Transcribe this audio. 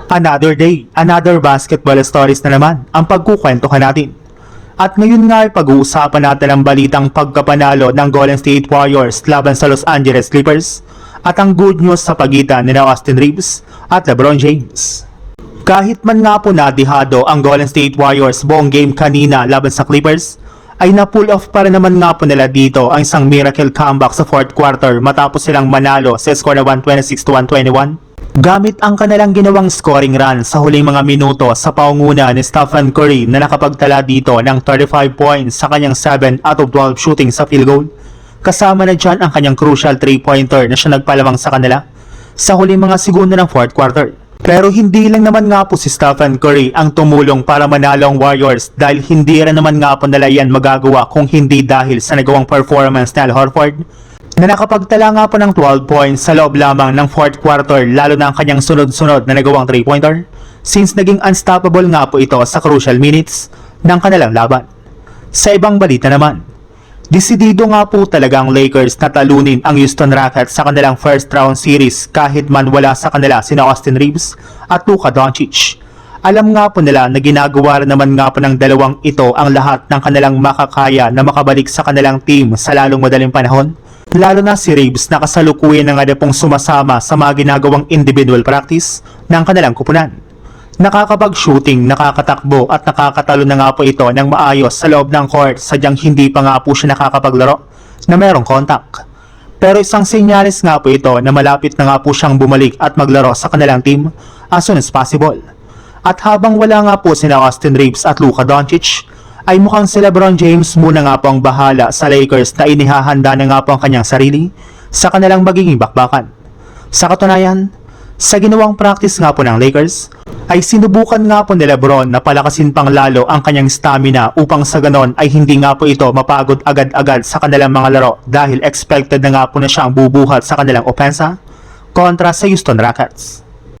Another day, another basketball stories na naman ang pagkukwentuhan natin. At ngayon nga ay pag-uusapan natin ang balitang pagkapanalo ng Golden State Warriors laban sa Los Angeles Clippers at ang good news sa pagitan ni Austin Reeves at LeBron James. Kahit man nga po nadihado ang Golden State Warriors buong game kanina laban sa Clippers, ay na-pull off pa rin naman nga po nila dito ang isang miracle comeback sa fourth quarter matapos silang manalo sa score na 126-121. Gamit ang kanilang ginawang scoring run sa huling mga minuto sa paunguna ni Stephen Curry na nakapagtala dito ng 35 points sa kanyang 7 out of 12 shooting sa field goal. Kasama na dyan ang kanyang crucial 3-pointer na siya nagpalamang sa kanila sa huling mga segundo ng fourth quarter. Pero hindi lang naman nga po si Stephen Curry ang tumulong para manalo ang Warriors dahil hindi rin naman nga po nila yan magagawa kung hindi dahil sa nagawang performance ni Al Horford na nakapagtala nga po ng 12 points sa loob lamang ng fourth quarter lalo na ang kanyang sunod-sunod na nagawang 3-pointer since naging unstoppable nga po ito sa crucial minutes ng kanilang laban. Sa ibang balita naman, desidido nga po talaga ang Lakers na talunin ang Houston Rockets sa kanilang first round series kahit man wala sa kanila sina Austin Reeves at Luka Doncic. Alam nga po nila na ginagawa rin naman nga po ng dalawang ito ang lahat ng kanilang makakaya na makabalik sa kanilang team sa lalong madaling panahon. Lalo na si Reeves na kasalukuyan na nga pong sumasama sa mga ginagawang individual practice ng kanilang kupunan. Nakakapag-shooting, nakakatakbo at nakakatalo na nga po ito ng maayos sa loob ng court sadyang hindi pa nga po siya nakakapaglaro na merong contact. Pero isang senyales nga po ito na malapit na nga po siyang bumalik at maglaro sa kanilang team as soon as possible. At habang wala nga po sina Austin Reeves at Luka Doncic, ay mukhang si LeBron James muna nga po ang bahala sa Lakers na inihahanda na nga po ang kanyang sarili sa kanilang magiging bakbakan. Sa katunayan, sa ginawang practice nga po ng Lakers, ay sinubukan nga po ni LeBron na palakasin pang lalo ang kanyang stamina upang sa ganon ay hindi nga po ito mapagod agad-agad sa kanilang mga laro dahil expected na nga po na siyang bubuhat sa kanilang opensa kontra sa Houston Rockets.